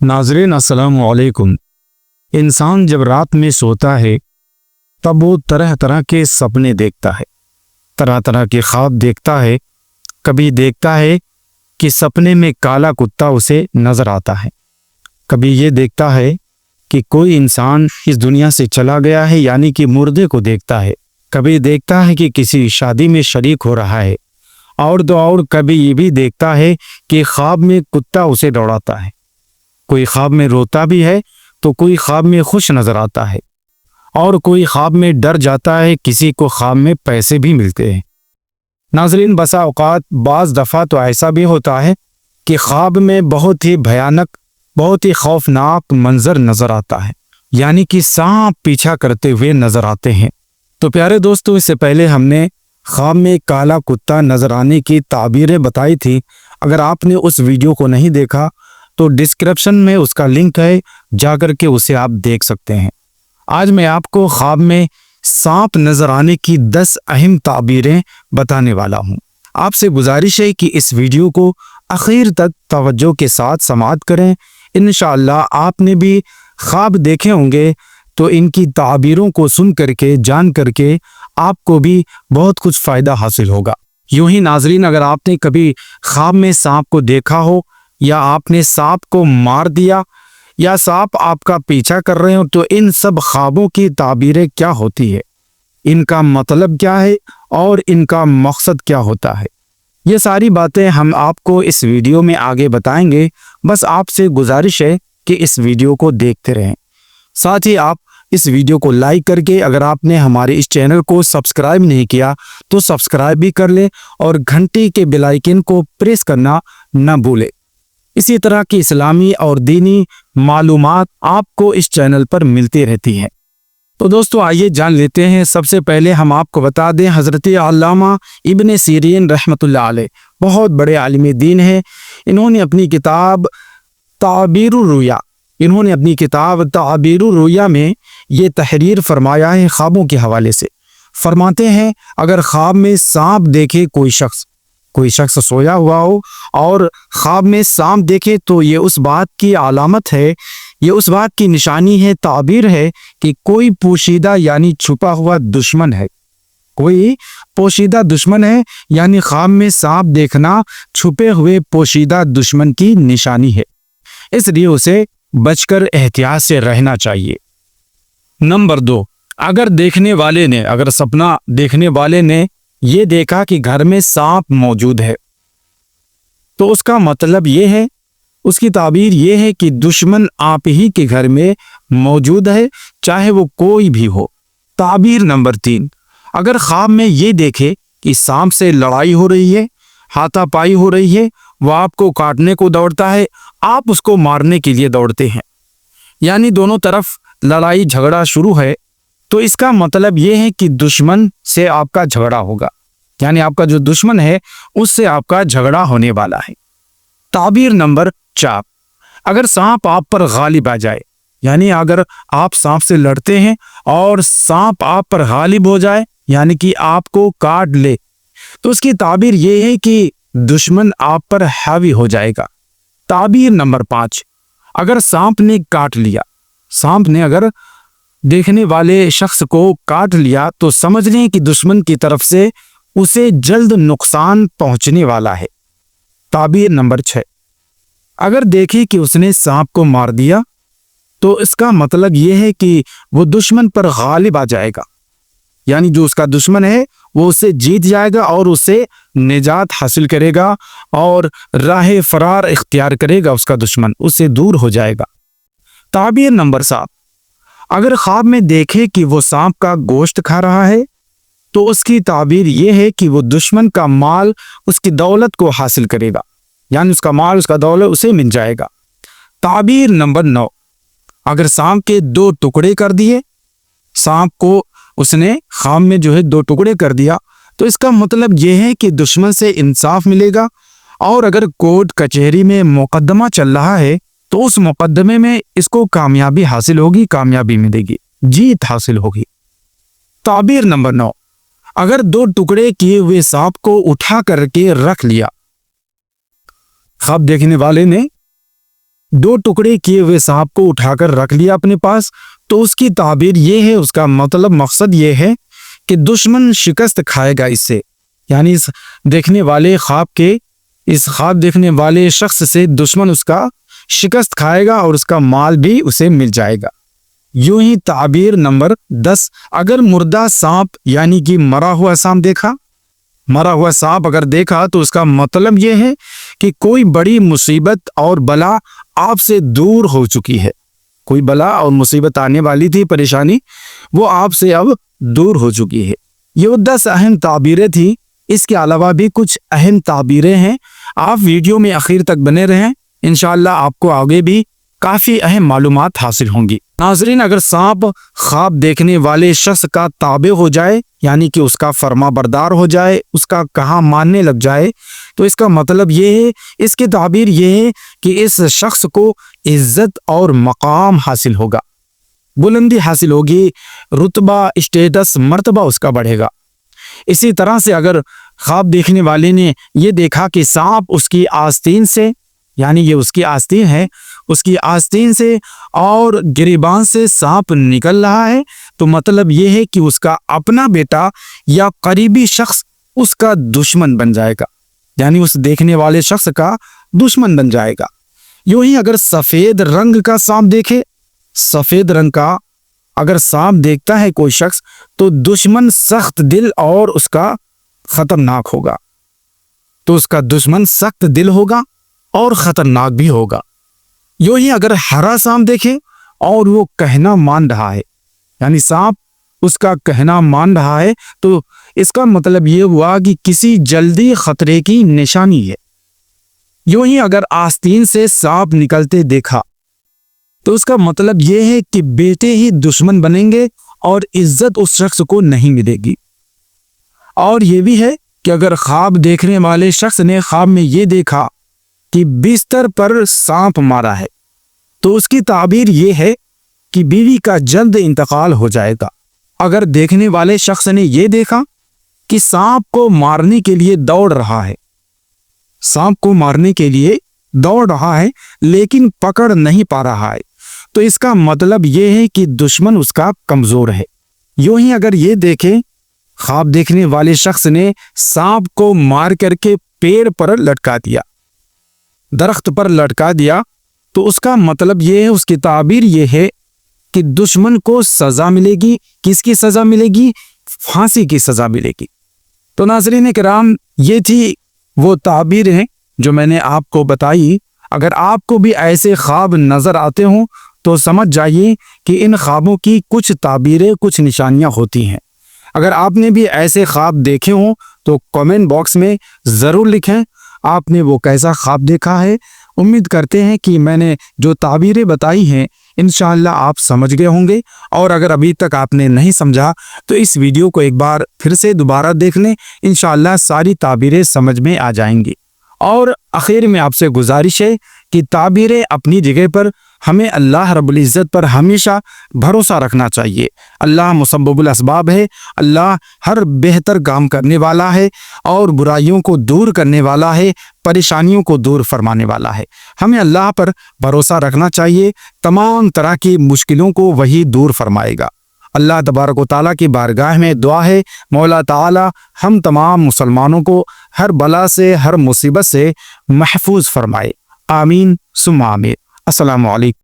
नाज़रीन अस्सलाम वालेकुम। इंसान जब रात में सोता है तब वो तरह तरह के सपने देखता है, तरह तरह के ख्वाब देखता है। कभी देखता है कि सपने में काला कुत्ता उसे नजर आता है, कभी ये देखता है कि कोई इंसान इस दुनिया से चला गया है यानी कि मुर्दे को देखता है, कभी देखता है कि किसी शादी में शरीक हो रहा है, और कभी ये भी देखता है कि ख्वाब में कुत्ता उसे दौड़ाता है। कोई ख्वाब में रोता भी है तो कोई ख्वाब में खुश नजर आता है, और कोई ख्वाब में डर जाता है, किसी को ख्वाब में पैसे भी मिलते हैं। नाज़रीन, बसा औकात बाज़ दफ़ा तो ऐसा भी होता है कि ख्वाब में बहुत ही भयानक, बहुत ही खौफनाक मंजर नजर आता है, यानी कि सांप पीछा करते हुए नजर आते हैं। तो प्यारे दोस्तों, इससे पहले हमने ख्वाब में काला कुत्ता नजर आने की ताबीरें बताई थी। अगर आपने उस वीडियो को नहीं देखा तो डिस्क्रिप्शन में उसका लिंक है, जाकर के उसे आप देख सकते हैं। आज मैं आपको ख्वाब में सांप नजर आने की 10 अहम ताबीरें बताने वाला हूं। आपसे गुजारिश है कि इस वीडियो को आखिर तक तवज्जो के साथ समाअत करें। इंशाअल्लाह आपने भी ख्वाब देखे होंगे तो इनकी ताबीरों को सुन करके, जान करके आपको भी बहुत कुछ फ़ायदा हासिल होगा। यूं ही नाजरीन, अगर आपने कभी ख्वाब में सांप को देखा हो, या आपने सांप को मार दिया, या सांप आपका पीछा कर रहे हो, तो इन सब ख्वाबों की ताबीरें क्या होती है, इनका मतलब क्या है और इनका मकसद क्या होता है, ये सारी बातें हम आपको इस वीडियो में आगे बताएंगे। बस आपसे गुजारिश है कि इस वीडियो को देखते रहें। साथ ही आप इस वीडियो को लाइक करके, अगर आपने हमारे इस चैनल को सब्सक्राइब नहीं किया तो सब्सक्राइब भी कर लें, और घंटी के बेल आइकन को प्रेस करना न भूलें। इसी तरह की इस्लामी और दीनी मालूमात आपको इस चैनल पर मिलती रहती हैं। तो दोस्तों, आइए जान लेते हैं। सबसे पहले हम आपको बता दें, हज़रत अल्लामा इब्न सीरीन रहमतुल्लाह अलैह बहुत बड़े आलिम दीन हैं। इन्होंने अपनी किताब ताबीरुर रुया में ये तहरीर फरमाया है। ख्वाबों के हवाले से फरमाते हैं, अगर ख्वाब में सांप देखे कोई शख्स सोया हुआ हो और ख्वाब में सांप देखे तो ये उस बात की अलामत है, ये उस बात की निशानी है, ताबीर है कि कोई पोशीदा यानी छुपा हुआ दुश्मन है, कोई पोशीदा दुश्मन है। यानी ख्वाब में सांप देखना छुपे हुए पोशीदा दुश्मन की निशानी है, इसलिए उसे बचकर एहतियात से रहना चाहिए। नंबर 2, अगर सपना देखने वाले ने ये देखा कि घर में सांप मौजूद है, तो उसका मतलब ये है, उसकी ताबीर ये है कि दुश्मन आप ही के घर में मौजूद है, चाहे वो कोई भी हो। ताबीर नंबर 3, अगर ख्वाब में ये देखे कि सांप से लड़ाई हो रही है, हाथापाई हो रही है, वो आपको काटने को दौड़ता है, आप उसको मारने के लिए दौड़ते हैं, यानी दोनों तरफ लड़ाई झगड़ा शुरू है, तो इसका मतलब ये है कि दुश्मन से आपका झगड़ा होगा, यानी आपका जो दुश्मन है उससे आपका झगड़ा होने वाला है। ताबीर नंबर 4, अगर सांप आप पर गालिब आ जाए, यानी अगर आप सांप से लड़ते हैं और सांप आप पर गालिब हो जाए, यानी कि आपको काट ले, तो उसकी ताबीर ये है कि दुश्मन आप पर हावी हो जाएगा। ताबीर नंबर 5, अगर सांप ने काट लिया, सांप ने अगर देखने वाले शख्स को काट लिया, तो समझ लें कि दुश्मन की तरफ से उसे जल्द नुकसान पहुंचने वाला है। ताबीर नंबर 6, अगर देखे कि उसने सांप को मार दिया, तो इसका मतलब यह है कि वो दुश्मन पर गालिब आ जाएगा, यानी जो उसका दुश्मन है वो उससे जीत जाएगा और उससे निजात हासिल करेगा और राह फरार इख्तियार करेगा, उसका दुश्मन उससे दूर हो जाएगा। ताबीर नंबर 7, अगर ख्वाब में देखे कि वो सांप का गोश्त खा रहा है, तो उसकी ताबीर ये है कि वो दुश्मन का माल, उसकी दौलत को हासिल करेगा, यानी उसका माल, उसका दौलत उसे मिल जाएगा। ताबीर नंबर 9, अगर सांप के 2 टुकड़े कर दिए, सांप को उसने ख्वाब में 2 टुकड़े कर दिया, तो इसका मतलब ये है कि दुश्मन से इंसाफ मिलेगा, और अगर कोर्ट कचहरी में मुकदमा चल रहा है तो उस मुकदमे में इसको कामयाबी हासिल होगी, कामयाबी मिलेगी, जीत हासिल होगी। ताबीर नंबर 9, अगर 2 टुकड़े किए हुए सांप को उठा करके रख लिया, ख्वाब देखने वाले ने दो टुकड़े किए हुए सांप को उठाकर रख लिया अपने पास, तो उसकी ताबीर ये है, उसका मतलब मकसद ये है कि दुश्मन शिकस्त खाएगा इससे, यानी इस देखने वाले इस ख्वाब देखने वाले शख्स से दुश्मन उसका शिकस्त खाएगा और उसका माल भी उसे मिल जाएगा। यूं ही ताबीर नंबर 10, अगर मुर्दा सांप यानी कि मरा हुआ सांप अगर देखा तो उसका मतलब यह है कि कोई बड़ी मुसीबत और बला आपसे दूर हो चुकी है। कोई बला और मुसीबत आने वाली थी, परेशानी, वो आपसे अब दूर हो चुकी है। ये 10 अहम ताबीरें थी। इसके अलावा भी कुछ अहम ताबीरें हैं। आप वीडियो में आखिर तक बने रहें, इंशाअल्लाह आपको आगे भी काफ़ी अहम मालूमात हासिल होंगी। नाज़रीन, अगर सांप ख्वाब देखने वाले शख्स का ताबे हो जाए, यानी कि उसका फर्मा बरदार हो जाए, उसका कहा मानने लग जाए, तो इसका मतलब ये है, इसकी ताबीर ये है कि इस शख्स को इज्जत और मकाम हासिल होगा, बुलंदी हासिल होगी, रुतबा, स्टेटस, मर्तबा उसका बढ़ेगा। इसी तरह से अगर ख्वाब देखने वाले ने ये देखा कि सांप उसकी आस्तीन से, यानी ये उसकी आस्तीन है, उसकी आस्तीन से और गिरिबान से सांप निकल रहा है, तो मतलब ये है कि उसका अपना बेटा या करीबी शख्स उसका दुश्मन बन जाएगा, यानी उस देखने वाले शख्स का दुश्मन बन जाएगा। यूं ही अगर सफ़ेद रंग का सांप देखे, सफ़ेद रंग का अगर सांप देखता है कोई शख्स, तो दुश्मन सख्त दिल और उसका खतरनाक होगा, तो उसका दुश्मन सख्त दिल होगा और खतरनाक भी होगा। यूं ही अगर हरा सांप देखे और वो कहना मान रहा है, यानी सांप उसका कहना मान रहा है, तो इसका मतलब ये हुआ कि किसी जल्दी खतरे की निशानी है। यूं ही अगर आस्तीन से सांप निकलते देखा, तो उसका मतलब ये है कि बेटे ही दुश्मन बनेंगे और इज्जत उस शख्स को नहीं मिलेगी। और ये भी है कि अगर ख्वाब देखने वाले शख्स ने ख्वाब में ये देखा कि बिस्तर पर सांप मारा है, तो उसकी ताबीर ये है कि बीवी का जल्द इंतकाल हो जाएगा। अगर देखने वाले शख्स ने ये देखा कि सांप को मारने के लिए दौड़ रहा है, सांप को मारने के लिए दौड़ रहा है लेकिन पकड़ नहीं पा रहा है, तो इसका मतलब ये है कि दुश्मन उसका कमजोर है। यूं ही अगर ये देखे, ख्वाब देखने वाले शख्स ने सांप को मार करके पेड़ पर लटका दिया, दरख्त पर लटका दिया, तो उसका मतलब ये है, उसकी ताबीर ये है कि दुश्मन को सजा मिलेगी। किसकी सजा मिलेगी? फांसी की सजा मिलेगी। तो नाज़रीन किराम, ये थी वो ताबीरें जो मैंने आपको बताई। अगर आपको भी ऐसे ख्वाब नजर आते हों तो समझ जाइए कि इन ख्वाबों की कुछ ताबीरें, कुछ निशानियां होती हैं। अगर आपने भी ऐसे ख्वाब देखे हों तो कमेंट बॉक्स में ज़रूर लिखें आपने वो कैसा ख्वाब देखा है। उम्मीद करते हैं कि मैंने जो ताबीरें बताई हैं इंशाअल्लाह आप समझ गए होंगे, और अगर अभी तक आपने नहीं समझा तो इस वीडियो को एक बार फिर से दोबारा देख लें, इंशाअल्लाह सारी ताबीरें समझ में आ जाएंगी। और आखिर में आपसे गुजारिश है कि ताबीरें अपनी जगह पर, हमें अल्लाह रब्बुल इज़्ज़त पर हमेशा भरोसा रखना चाहिए। अल्लाह मुसब्बिबुल असबाब है, अल्लाह हर बेहतर काम करने वाला है और बुराइयों को दूर करने वाला है, परेशानियों को दूर फरमाने वाला है। हमें अल्लाह पर भरोसा रखना चाहिए, तमाम तरह की मुश्किलों को वही दूर फरमाएगा। अल्लाह तबारक व तआला की बारगाह में दुआ है, मौला ताला हम तमाम मुसलमानों को हर बला से, हर मुसीबत से महफूज फरमाए। आमीन सुम्मा आमीन। अस्सलामु अलैकुम।